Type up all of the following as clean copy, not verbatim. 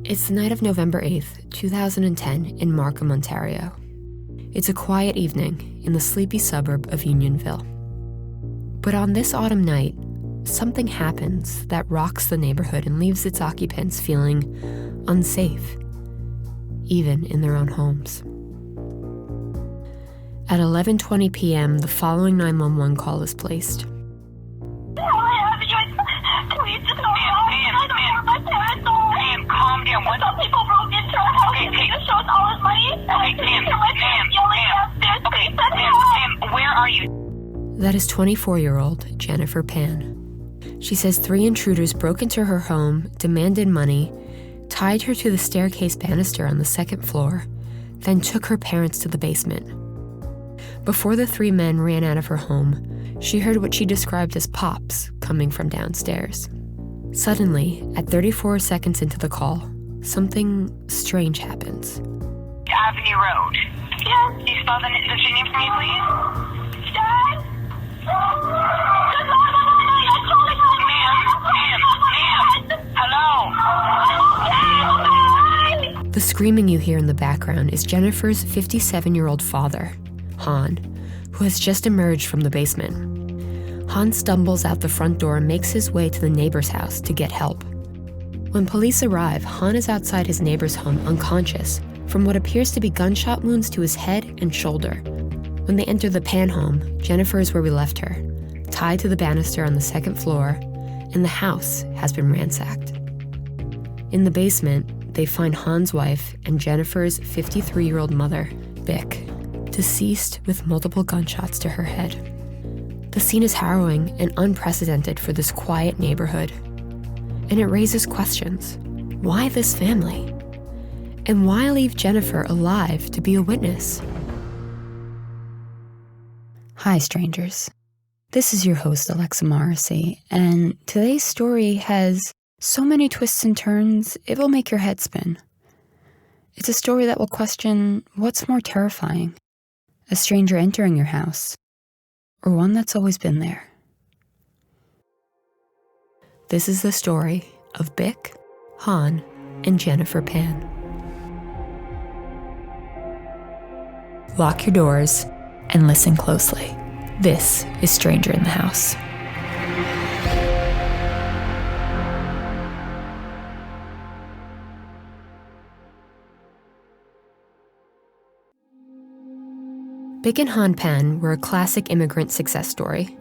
It's the night of November 8th, 2010 in Markham, Ontario. It's a quiet evening in the sleepy suburb of Unionville. But on this autumn night, something happens that rocks the neighborhood and leaves its occupants feeling unsafe, even in their own homes. At 11:20 p.m., the following 911 call is placed. Calm down. Some people broke into our house and showed us all his money. Ma'am, where are you? That is 24-year-old Jennifer Pan. She says 3 intruders broke into her home, demanded money, tied her to the staircase banister on the 2nd floor, then took her parents to the basement. Before the 3 men ran out of her home, she heard what she described as pops coming from downstairs. Suddenly, at 34 seconds into the call, something strange happens. Avenue Road. Yes. Can you spell the street name for me, please? Dad? Ma'am. Hello? The screaming you hear in the background is Jennifer's 57-year-old father, Han, who has just emerged from the basement. Han stumbles out the front door and makes his way to the neighbor's house to get help. When police arrive, Han is outside his neighbor's home unconscious from what appears to be gunshot wounds to his head and shoulder. When they enter the Pan home, Jennifer is where we left her, tied to the banister on the 2nd floor, and the house has been ransacked. In the basement, they find Han's wife and Jennifer's 53-year-old mother, Bick, deceased with multiple gunshots to her head. The scene is harrowing and unprecedented for this quiet neighborhood. And it raises questions. Why this family? And why leave Jennifer alive to be a witness? Hi, strangers. This is your host, Alexa Morrissey, and today's story has so many twists and turns, it will make your head spin. It's a story that will question what's more terrifying, a stranger entering your house, or one that's always been there. This is the story of Bick, Han, and Jennifer Pan. Lock your doors and listen closely. This is Stranger in the House. Bick and Han Pan were a classic immigrant success story.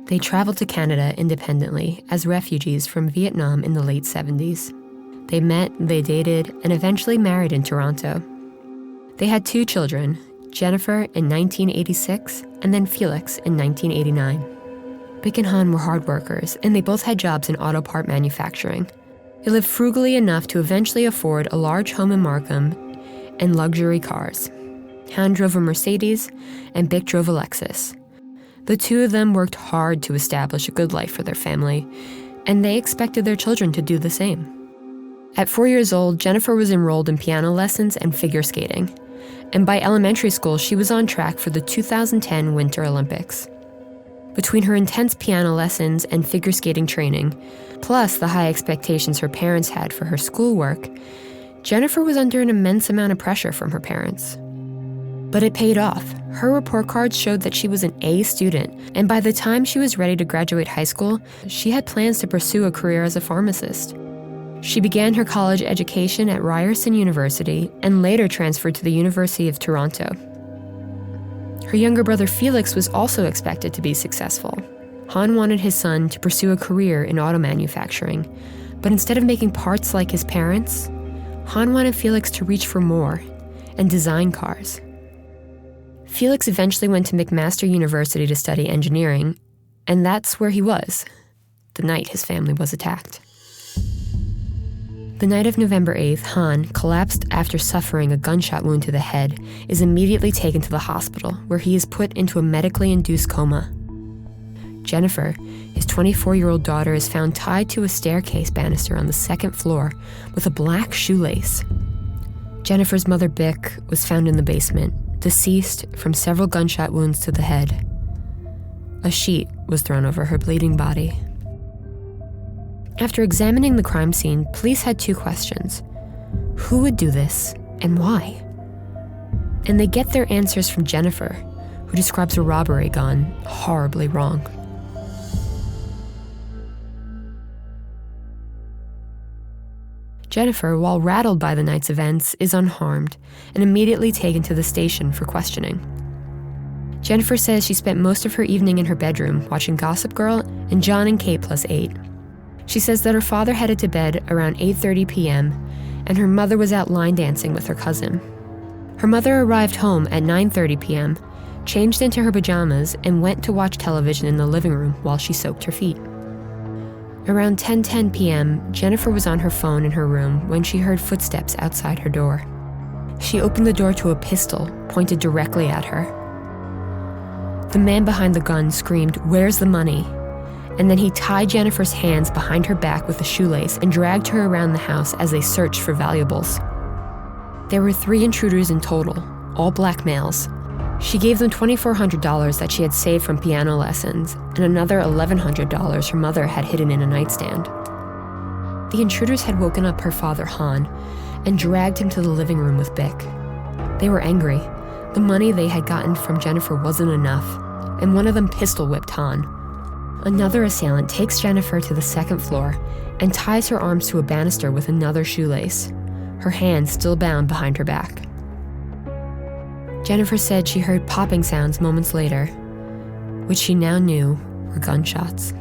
They traveled to Canada independently as refugees from Vietnam in the late 70s. They met, they dated, and eventually married in Toronto. They had 2 children, Jennifer in 1986 and then Felix in 1989. Bick and Han were hard workers, and they both had jobs in auto part manufacturing. They lived frugally enough to eventually afford a large home in Markham and luxury cars. Han drove a Mercedes, and Bick drove a Lexus. The 2 of them worked hard to establish a good life for their family, and they expected their children to do the same. At 4 years old, Jennifer was enrolled in piano lessons and figure skating, and by elementary school, she was on track for the 2010 Winter Olympics. Between her intense piano lessons and figure skating training, plus the high expectations her parents had for her schoolwork, Jennifer was under an immense amount of pressure from her parents. But it paid off. Her report cards showed that she was an A student, and by the time she was ready to graduate high school, she had plans to pursue a career as a pharmacist. She began her college education at Ryerson University and later transferred to the University of Toronto. Her younger brother Felix was also expected to be successful. Han wanted his son to pursue a career in auto manufacturing, but instead of making parts like his parents, Han wanted Felix to reach for more and design cars. Felix eventually went to McMaster University to study engineering, and that's where he was, the night his family was attacked. The night of November 8th, Han, collapsed after suffering a gunshot wound to the head, is immediately taken to the hospital, where he is put into a medically induced coma. Jennifer, his 24-year-old daughter, is found tied to a staircase banister on the 2nd floor with a black shoelace. Jennifer's mother, Bick, was found in the basement, deceased from several gunshot wounds to the head. A sheet was thrown over her bleeding body. After examining the crime scene, police had 2 questions. Who would do this, and why? And they get their answers from Jennifer, who describes a robbery gone horribly wrong. Jennifer, while rattled by the night's events, is unharmed and immediately taken to the station for questioning. Jennifer says she spent most of her evening in her bedroom watching Gossip Girl and John and Kate Plus 8. She says that her father headed to bed around 8:30 p.m. and her mother was out line dancing with her cousin. Her mother arrived home at 9:30 p.m., changed into her pajamas, and went to watch television in the living room while she soaked her feet. Around 10:10 p.m., Jennifer was on her phone in her room when she heard footsteps outside her door. She opened the door to a pistol pointed directly at her. The man behind the gun screamed, "Where's the money?" And then he tied Jennifer's hands behind her back with a shoelace and dragged her around the house as they searched for valuables. There were 3 intruders in total, all black males. She gave them $2,400 that she had saved from piano lessons and another $1,100 her mother had hidden in a nightstand. The intruders had woken up her father, Han, and dragged him to the living room with Bic. They were angry. The money they had gotten from Jennifer wasn't enough, and one of them pistol-whipped Han. Another assailant takes Jennifer to the second floor and ties her arms to a banister with another shoelace, her hands still bound behind her back. Jennifer said she heard popping sounds moments later, which she now knew were gunshots.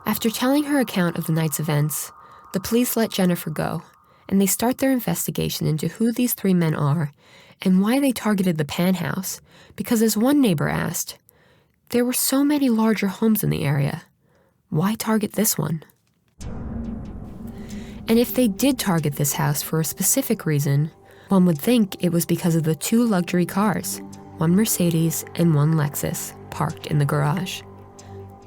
After telling her account of the night's events, the police let Jennifer go, and they start their investigation into who these 3 men are and why they targeted the Pan house, because as one neighbor asked, there were so many larger homes in the area. Why target this one? And if they did target this house for a specific reason, one would think it was because of the 2 luxury cars, one Mercedes and one Lexus, parked in the garage.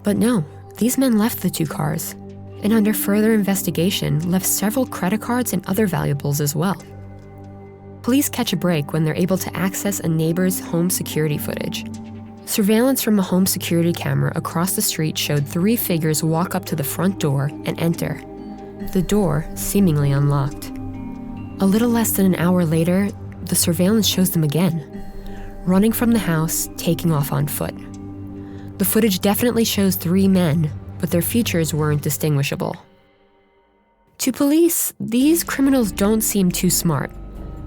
But no, these men left the 2 cars, and under further investigation, left several credit cards and other valuables as well. Police catch a break when they're able to access a neighbor's home security footage. Surveillance from a home security camera across the street showed 3 figures walk up to the front door and enter, the door seemingly unlocked. A little less than an hour later, the surveillance shows them again, running from the house, taking off on foot. The footage definitely shows 3 men, but their features weren't distinguishable. To police, these criminals don't seem too smart.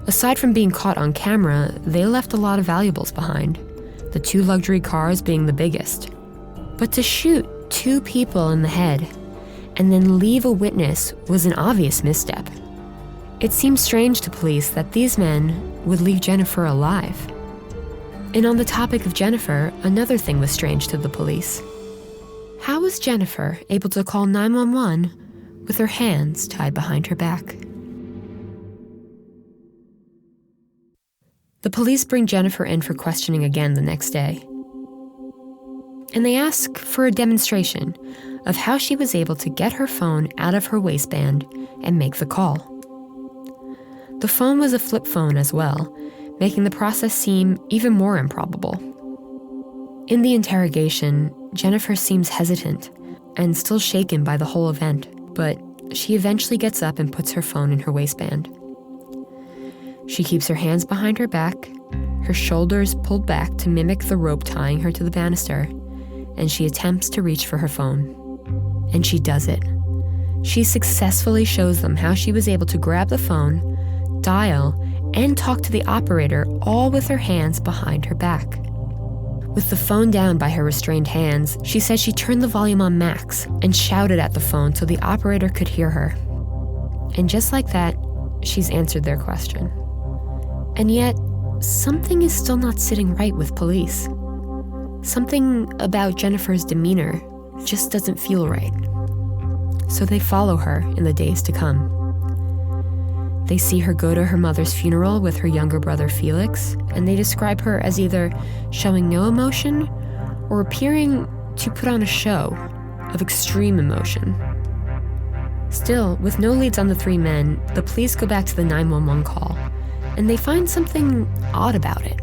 Aside from being caught on camera, they left a lot of valuables behind, the 2 luxury cars being the biggest. But to shoot 2 people in the head and then leave a witness was an obvious misstep. It seemed strange to police that these men would leave Jennifer alive. And on the topic of Jennifer, another thing was strange to the police. How was Jennifer able to call 911 with her hands tied behind her back? The police bring Jennifer in for questioning again the next day. And they ask for a demonstration of how she was able to get her phone out of her waistband and make the call. The phone was a flip phone as well, making the process seem even more improbable. In the interrogation, Jennifer seems hesitant and still shaken by the whole event, but she eventually gets up and puts her phone in her waistband. She keeps her hands behind her back, her shoulders pulled back to mimic the rope tying her to the banister, and she attempts to reach for her phone. And she does it. She successfully shows them how she was able to grab the phone, dial, and talk to the operator, all with her hands behind her back. With the phone down by her restrained hands, she says she turned the volume on max and shouted at the phone so the operator could hear her. And just like that, she's answered their question. And yet, something is still not sitting right with police. Something about Jennifer's demeanor just doesn't feel right. So they follow her in the days to come. They see her go to her mother's funeral with her younger brother Felix, and they describe her as either showing no emotion or appearing to put on a show of extreme emotion. Still, with no leads on the 3 men, the police go back to the 911 call, and they find something odd about it.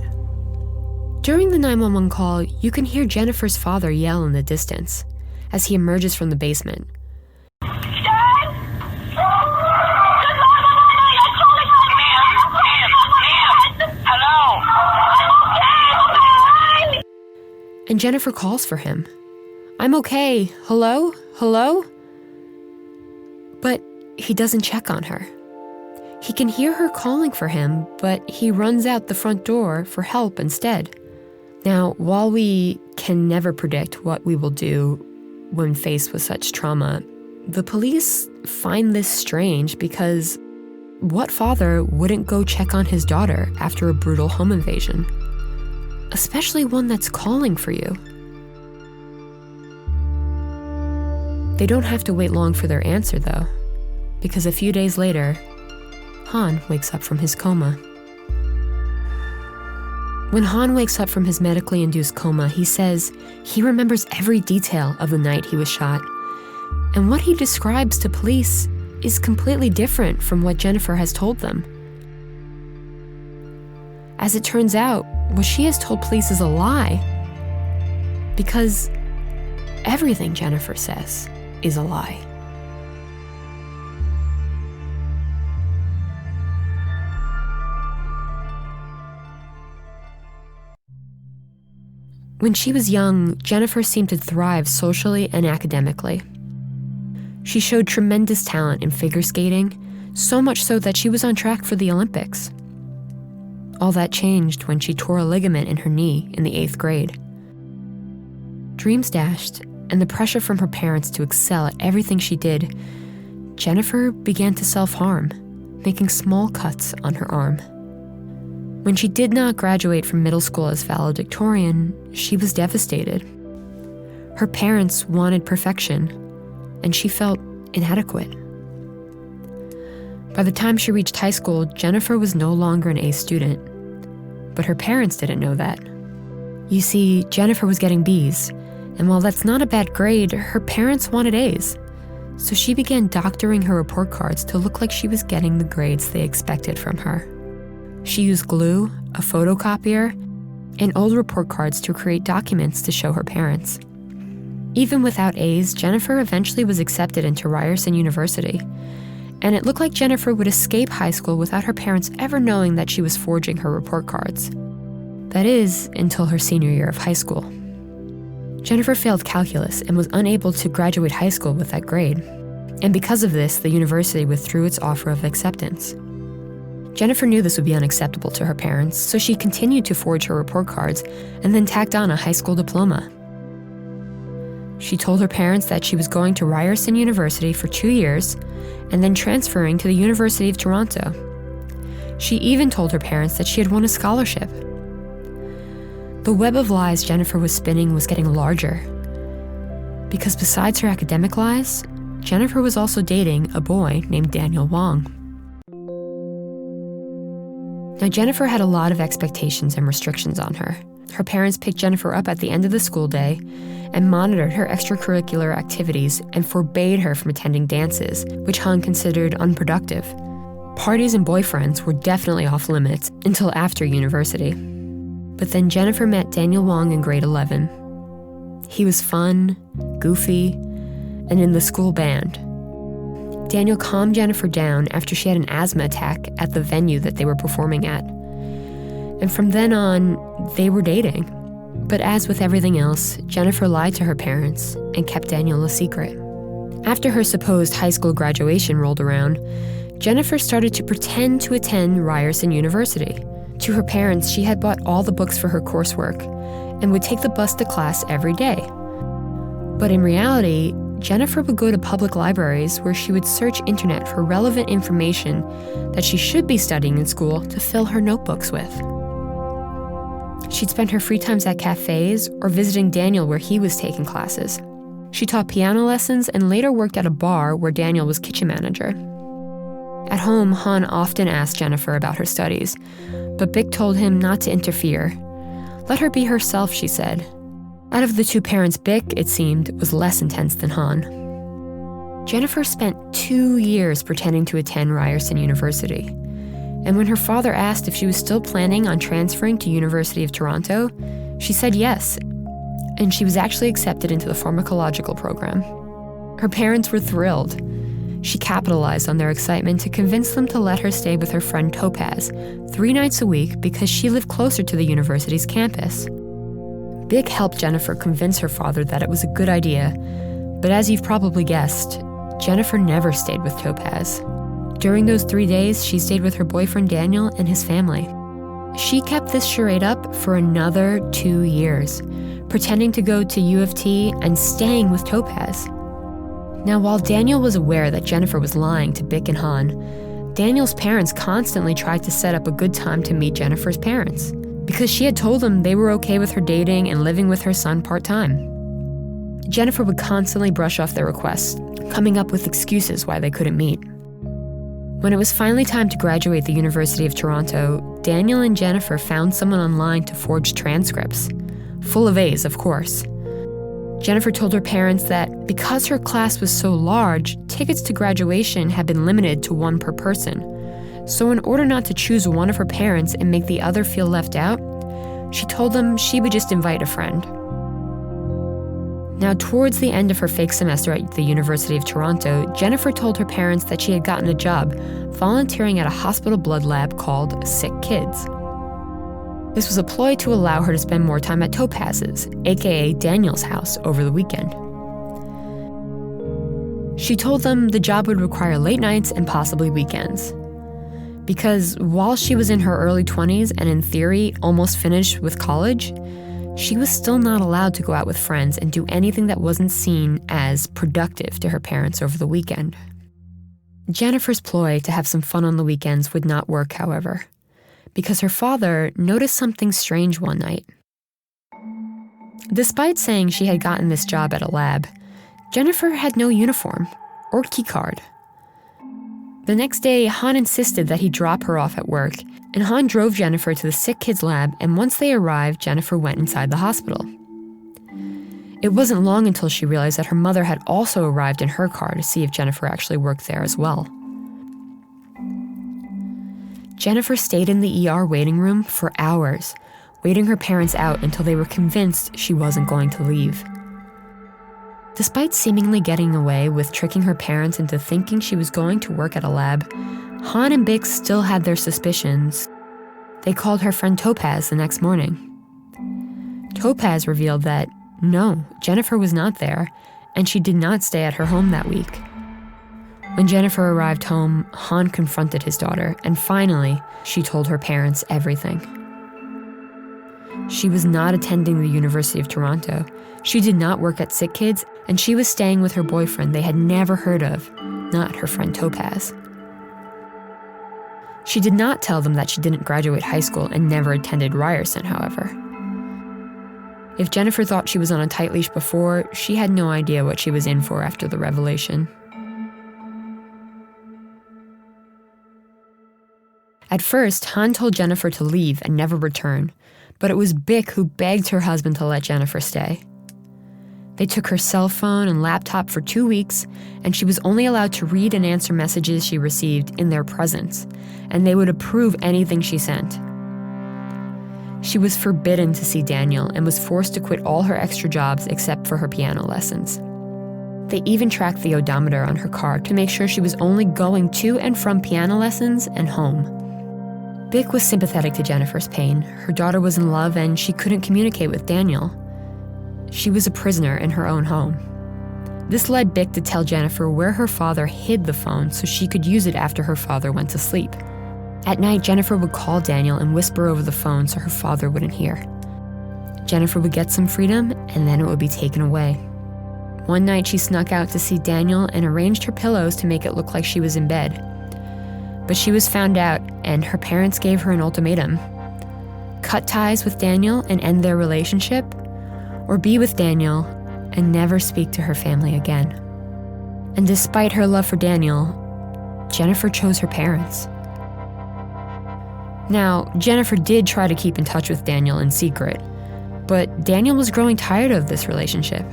During the 911 call, you can hear Jennifer's father yell in the distance as he emerges from the basement. Dad? And Jennifer calls for him. "I'm okay. Hello? Hello?" But he doesn't check on her. He can hear her calling for him, but he runs out the front door for help instead. Now, while we can never predict what we will do when faced with such trauma, the police find this strange because what father wouldn't go check on his daughter after a brutal home invasion? Especially one that's calling for you. They don't have to wait long for their answer, though, because a few days later, Han wakes up from his coma. When Han wakes up from his medically induced coma, he says he remembers every detail of the night he was shot. And what he describes to police is completely different from what Jennifer has told them. As it turns out, what she has told police is a lie, because everything Jennifer says is a lie. When she was young, Jennifer seemed to thrive socially and academically. She showed tremendous talent in figure skating, so much so that she was on track for the Olympics. All that changed when she tore a ligament in her knee in the 8th grade. Dreams dashed, and the pressure from her parents to excel at everything she did, Jennifer began to self-harm, making small cuts on her arm. When she did not graduate from middle school as valedictorian, she was devastated. Her parents wanted perfection, and she felt inadequate. By the time she reached high school, Jennifer was no longer an A student, but her parents didn't know that. You see, Jennifer was getting B's, and while that's not a bad grade, her parents wanted A's. So she began doctoring her report cards to look like she was getting the grades they expected from her. She used glue, a photocopier, and old report cards to create documents to show her parents. Even without A's, Jennifer eventually was accepted into Ryerson University, and it looked like Jennifer would escape high school without her parents ever knowing that she was forging her report cards. That is, until her senior year of high school. Jennifer failed calculus and was unable to graduate high school with that grade, and because of this, the university withdrew its offer of acceptance. Jennifer knew this would be unacceptable to her parents, so she continued to forge her report cards and then tacked on a high school diploma. She told her parents that she was going to Ryerson University for 2 years and then transferring to the University of Toronto. She even told her parents that she had won a scholarship. The web of lies Jennifer was spinning was getting larger, because besides her academic lies, Jennifer was also dating a boy named Daniel Wong. Now, Jennifer had a lot of expectations and restrictions on her. Her parents picked Jennifer up at the end of the school day and monitored her extracurricular activities and forbade her from attending dances, which Han considered unproductive. Parties and boyfriends were definitely off limits until after university. But then Jennifer met Daniel Wong in grade 11. He was fun, goofy, and in the school band. Daniel calmed Jennifer down after she had an asthma attack at the venue that they were performing at. And from then on, they were dating. But as with everything else, Jennifer lied to her parents and kept Daniel a secret. After her supposed high school graduation rolled around, Jennifer started to pretend to attend Ryerson University. To her parents, she had bought all the books for her coursework and would take the bus to class every day. But in reality, Jennifer would go to public libraries where she would search internet for relevant information that she should be studying in school to fill her notebooks with. She'd spend her free times at cafes or visiting Daniel where he was taking classes. She taught piano lessons and later worked at a bar where Daniel was kitchen manager. At home, Han often asked Jennifer about her studies, but Bick told him not to interfere. Let her be herself, she said. Out of the two parents, Bick, it seemed, was less intense than Han. Jennifer spent 2 years pretending to attend Ryerson University. And when her father asked if she was still planning on transferring to University of Toronto, she said yes. And she was actually accepted into the pharmacological program. Her parents were thrilled. She capitalized on their excitement to convince them to let her stay with her friend Topaz 3 nights a week because she lived closer to the university's campus. Bick helped Jennifer convince her father that it was a good idea, but as you've probably guessed, Jennifer never stayed with Topaz. During those 3 days, she stayed with her boyfriend Daniel and his family. She kept this charade up for another 2 years, pretending to go to U of T and staying with Topaz. Now, while Daniel was aware that Jennifer was lying to Bick and Han, Daniel's parents constantly tried to set up a good time to meet Jennifer's parents, because she had told them they were okay with her dating and living with her son part-time. Jennifer would constantly brush off their requests, coming up with excuses why they couldn't meet. When it was finally time to graduate the University of Toronto, Daniel and Jennifer found someone online to forge transcripts. Full of A's, of course. Jennifer told her parents that because her class was so large, tickets to graduation had been limited to 1 per person. So in order not to choose one of her parents and make the other feel left out, she told them she would just invite a friend. Now, towards the end of her fake semester at the University of Toronto, Jennifer told her parents that she had gotten a job volunteering at a hospital blood lab called Sick Kids. This was a ploy to allow her to spend more time at Topaz's, aka Daniel's house, over the weekend. She told them the job would require late nights and possibly weekends. Because while she was in her early 20s and in theory almost finished with college, she was still not allowed to go out with friends and do anything that wasn't seen as productive to her parents over the weekend. Jennifer's ploy to have some fun on the weekends would not work, however, because her father noticed something strange one night. Despite saying she had gotten this job at a lab, Jennifer had no uniform or keycard. The next day, Han insisted that he drop her off at work, and Han drove Jennifer to the Sick Kids lab, and once they arrived, Jennifer went inside the hospital. It wasn't long until she realized that her mother had also arrived in her car to see if Jennifer actually worked there as well. Jennifer stayed in the ER waiting room for hours, waiting her parents out until they were convinced she wasn't going to leave. Despite seemingly getting away with tricking her parents into thinking she was going to work at a lab, Han and Bix still had their suspicions. They called her friend Topaz the next morning. Topaz revealed that, no, Jennifer was not there, and she did not stay at her home that week. When Jennifer arrived home, Han confronted his daughter, and finally, she told her parents everything. She was not attending the University of Toronto. She did not work at Sick Kids, and she was staying with her boyfriend they had never heard of, not her friend Topaz. She did not tell them that she didn't graduate high school and never attended Ryerson, however. If Jennifer thought she was on a tight leash before, she had no idea what she was in for after the revelation. At first, Han told Jennifer to leave and never return, but it was Bick who begged her husband to let Jennifer stay. They took her cell phone and laptop for 2 weeks, and she was only allowed to read and answer messages she received in their presence, and they would approve anything she sent. She was forbidden to see Daniel and was forced to quit all her extra jobs except for her piano lessons. They even tracked the odometer on her car to make sure she was only going to and from piano lessons and home. Bick was sympathetic to Jennifer's pain. Her daughter was in love and she couldn't communicate with Daniel. She was a prisoner in her own home. This led Bick to tell Jennifer where her father hid the phone so she could use it after her father went to sleep. At night, Jennifer would call Daniel and whisper over the phone so her father wouldn't hear. Jennifer would get some freedom, and then it would be taken away. One night, she snuck out to see Daniel and arranged her pillows to make it look like she was in bed. But she was found out, and her parents gave her an ultimatum. Cut ties with Daniel and end their relationship, or be with Daniel and never speak to her family again. And despite her love for Daniel, Jennifer chose her parents. Now, Jennifer did try to keep in touch with Daniel in secret, but Daniel was growing tired of this relationship.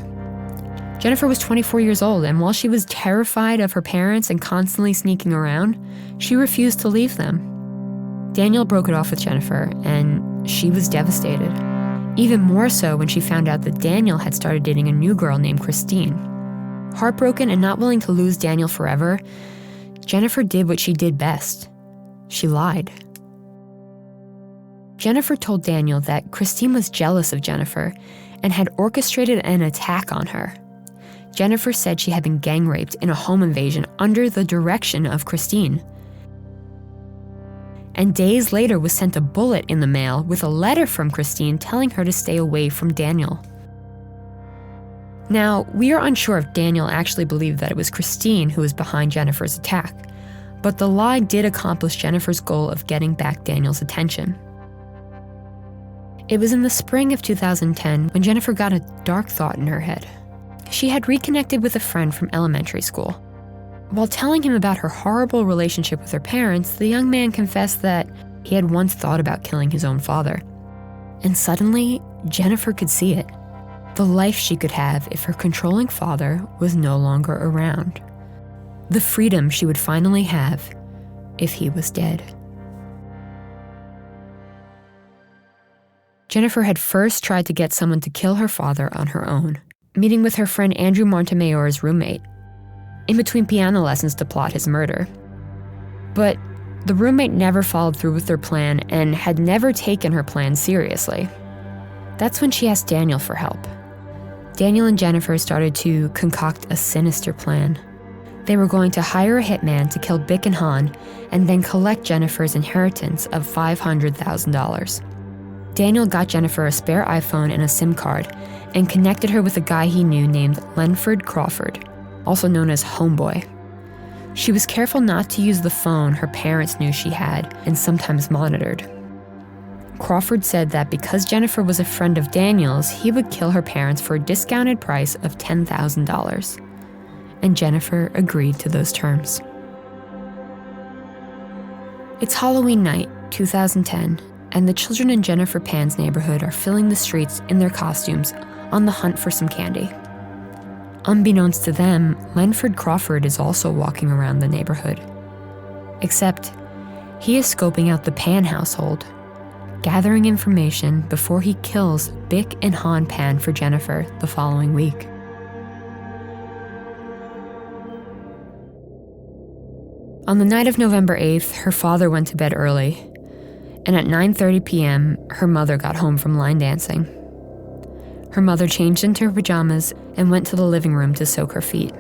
Jennifer was 24 years old, and while she was terrified of her parents and constantly sneaking around, she refused to leave them. Daniel broke it off with Jennifer, and she was devastated. Even more so when she found out that Daniel had started dating a new girl named Christine. Heartbroken and not willing to lose Daniel forever, Jennifer did what she did best. She lied. Jennifer told Daniel that Christine was jealous of Jennifer and had orchestrated an attack on her. Jennifer said she had been gang raped in a home invasion under the direction of Christine. And days later was sent a bullet in the mail with a letter from Christine telling her to stay away from Daniel. Now, we are unsure if Daniel actually believed that it was Christine who was behind Jennifer's attack, but the lie did accomplish Jennifer's goal of getting back Daniel's attention. It was in the spring of 2010 when Jennifer got a dark thought in her head. She had reconnected with a friend from elementary school. While telling him about her horrible relationship with her parents, the young man confessed that he had once thought about killing his own father. And suddenly, Jennifer could see it. The life she could have if her controlling father was no longer around. The freedom she would finally have if he was dead. Jennifer had first tried to get someone to kill her father on her own, meeting with her friend Andrew Montemayor's roommate, in between piano lessons to plot his murder. But the roommate never followed through with their plan and had never taken her plan seriously. That's when she asked Daniel for help. Daniel and Jennifer started to concoct a sinister plan. They were going to hire a hitman to kill Bick and Han and then collect Jennifer's inheritance of $500,000. Daniel got Jennifer a spare iPhone and a SIM card and connected her with a guy he knew named Lenford Crawford, also known as Homeboy. She was careful not to use the phone her parents knew she had and sometimes monitored. Crawford said that because Jennifer was a friend of Daniel's, he would kill her parents for a discounted price of $10,000. And Jennifer agreed to those terms. It's Halloween night, 2010, and the children in Jennifer Pan's neighborhood are filling the streets in their costumes on the hunt for some candy. Unbeknownst to them, Lenford Crawford is also walking around the neighborhood. Except, he is scoping out the Pan household, gathering information before he kills Bick and Han Pan for Jennifer the following week. On the night of November 8th, her father went to bed early, and at 9:30 p.m., her mother got home from line dancing. Her mother changed into her pajamas and went to the living room to soak her feet.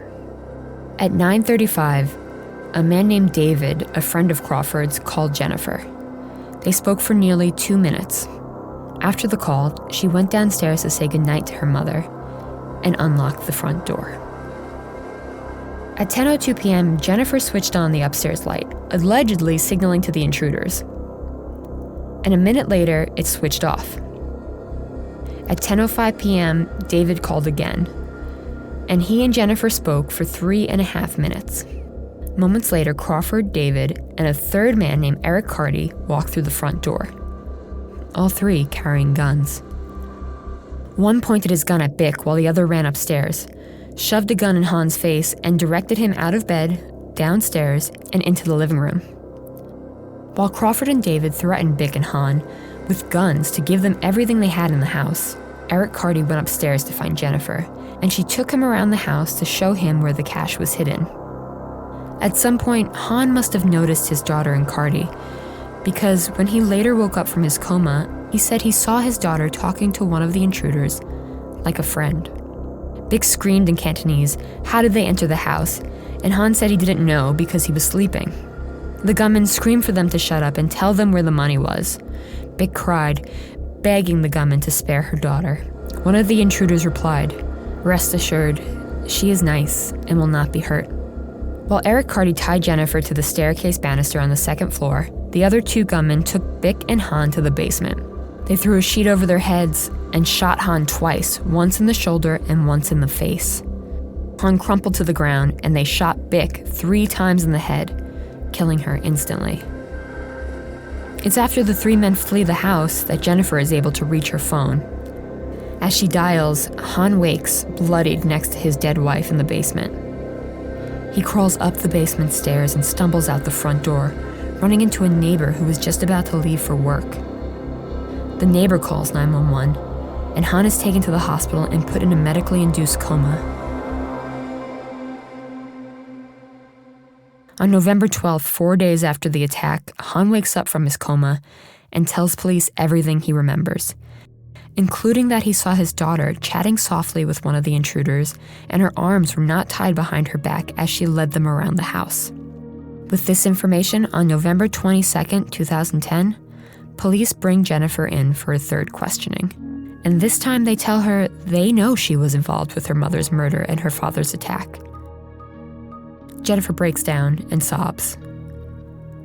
At 9:35, a man named David, a friend of Crawford's, called Jennifer. They spoke for nearly 2 minutes. After the call, she went downstairs to say goodnight to her mother and unlocked the front door. At 10:02 p.m., Jennifer switched on the upstairs light, allegedly signaling to the intruders. And a minute later, it switched off. At 10:05 p.m., David called again, and he and Jennifer spoke for 3.5 minutes. Moments later, Crawford, David, and a third man named Eric Carty walked through the front door, all three carrying guns. One pointed his gun at Bick while the other ran upstairs, shoved a gun in Han's face, and directed him out of bed, downstairs, and into the living room. While Crawford and David threatened Bick and Han with guns to give them everything they had in the house, Eric Carty went upstairs to find Jennifer, and she took him around the house to show him where the cash was hidden. At some point, Han must have noticed his daughter and Carty, because when he later woke up from his coma, he said he saw his daughter talking to one of the intruders like a friend. Bick screamed in Cantonese, "How did they enter the house?" And Han said he didn't know because he was sleeping. The gunman screamed for them to shut up and tell them where the money was. Bick cried, begging the gunman to spare her daughter. One of the intruders replied, "Rest assured, she is nice and will not be hurt." While Eric Carty tied Jennifer to the staircase banister on the second floor, the other two gunmen took Bick and Han to the basement. They threw a sheet over their heads and shot Han twice, once in the shoulder and once in the face. Han crumpled to the ground, and they shot Bick 3 times in the head, killing her instantly. It's after the 3 men flee the house that Jennifer is able to reach her phone. As she dials, Han wakes, bloodied next to his dead wife in the basement. He crawls up the basement stairs and stumbles out the front door, running into a neighbor who was just about to leave for work. The neighbor calls 911, and Han is taken to the hospital and put in a medically induced coma. On November 12th, 4 days after the attack, Han wakes up from his coma and tells police everything he remembers. including that he saw his daughter chatting softly with one of the intruders, and her arms were not tied behind her back as she led them around the house. With this information, on November 22, 2010, police bring Jennifer in for a third questioning. And this time they tell her they know she was involved with her mother's murder and her father's attack. Jennifer breaks down and sobs.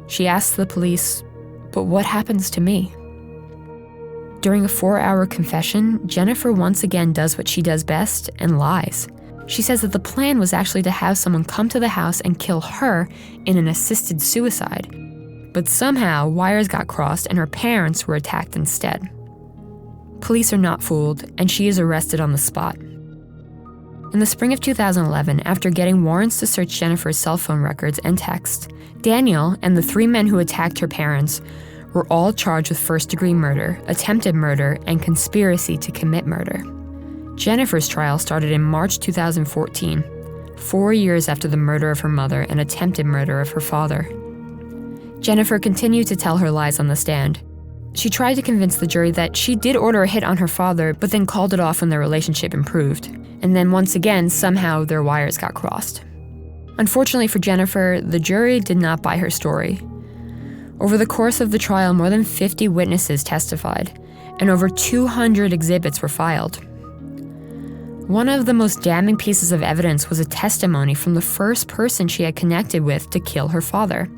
She asks the police, "But what happens to me?" During a 4-hour confession, Jennifer once again does what she does best and lies. She says that the plan was actually to have someone come to the house and kill her in an assisted suicide. But somehow, wires got crossed and her parents were attacked instead. Police are not fooled, and she is arrested on the spot. In the spring of 2011, after getting warrants to search Jennifer's cell phone records and texts, Daniel and the 3 men who attacked her parents were all charged with first-degree murder, attempted murder, and conspiracy to commit murder. Jennifer's trial started in March 2014, 4 years after the murder of her mother and attempted murder of her father. Jennifer continued to tell her lies on the stand. She tried to convince the jury that she did order a hit on her father, but then called it off when their relationship improved. And then once again, somehow their wires got crossed. Unfortunately for Jennifer, the jury did not buy her story. Over the course of the trial, more than 50 witnesses testified, and over 200 exhibits were filed. One of the most damning pieces of evidence was a testimony from the first person she had connected with to kill her father.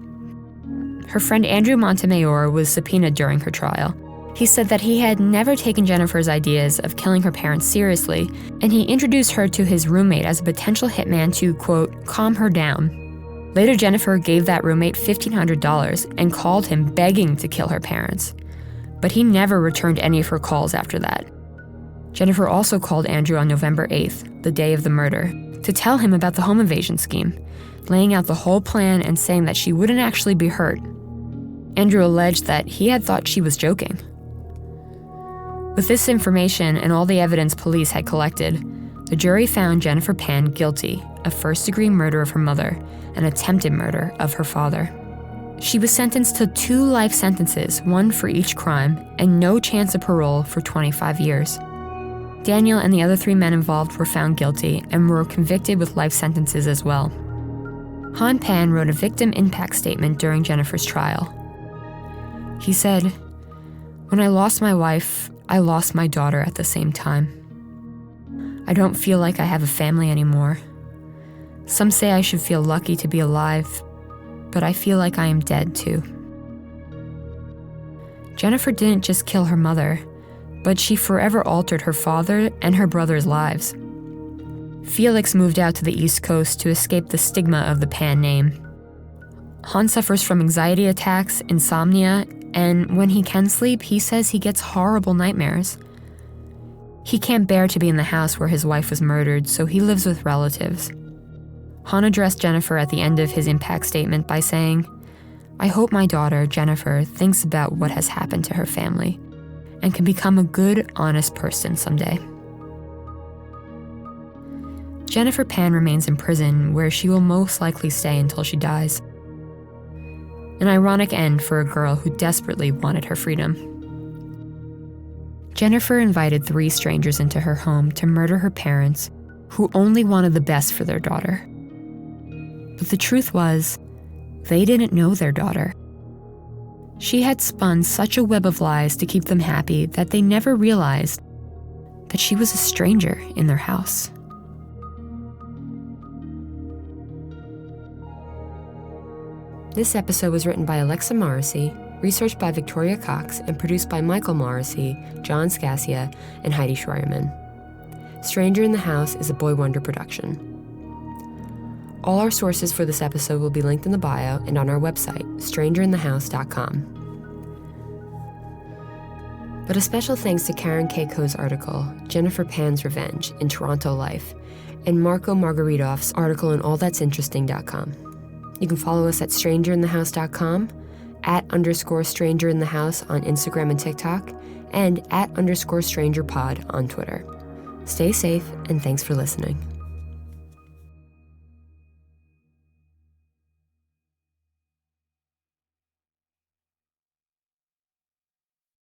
Her friend Andrew Montemayor was subpoenaed during her trial. He said that he had never taken Jennifer's ideas of killing her parents seriously, and he introduced her to his roommate as a potential hitman to, quote, calm her down. Later, Jennifer gave that roommate $1,500 and called him begging to kill her parents. But he never returned any of her calls after that. Jennifer also called Andrew on November 8th, the day of the murder, to tell him about the home invasion scheme, laying out the whole plan and saying that she wouldn't actually be hurt. Andrew alleged that he had thought she was joking. With this information and all the evidence police had collected, the jury found Jennifer Pan guilty of first-degree murder of her mother and attempted murder of her father. She was sentenced to 2 life sentences, one for each crime, and no chance of parole for 25 years. Daniel and the other 3 men involved were found guilty and were convicted with life sentences as well. Han Pan wrote a victim impact statement during Jennifer's trial. He said, "When I lost my wife, I lost my daughter at the same time. I don't feel like I have a family anymore. Some say I should feel lucky to be alive, but I feel like I am dead too." Jennifer didn't just kill her mother, but she forever altered her father and her brother's lives. Felix moved out to the East Coast to escape the stigma of the Pan name. Han suffers from anxiety attacks, insomnia, and when he can sleep, he says he gets horrible nightmares. He can't bear to be in the house where his wife was murdered, so he lives with relatives. Han addressed Jennifer at the end of his impact statement by saying, "I hope my daughter, Jennifer, thinks about what has happened to her family and can become a good, honest person someday." Jennifer Pan remains in prison, where she will most likely stay until she dies. An ironic end for a girl who desperately wanted her freedom. Jennifer invited 3 strangers into her home to murder her parents, who only wanted the best for their daughter. But the truth was, they didn't know their daughter. She had spun such a web of lies to keep them happy that they never realized that she was a stranger in their house. This episode was written by Alexa Morrissey, researched by Victoria Cox, and produced by Michael Morrissey, John Scassia, and Heidi Schreierman. Stranger in the House is a Boy Wonder production. All our sources for this episode will be linked in the bio and on our website, strangerinthehouse.com. But a special thanks to Karen K. Koh's article, Jennifer Pan's Revenge in Toronto Life, and Marco Margaritoff's article in allthat'sinteresting.com. You can follow us at strangerinthehouse.com, @_strangerinthehouse on Instagram and TikTok, and @_strangerpod on Twitter. Stay safe, and thanks for listening.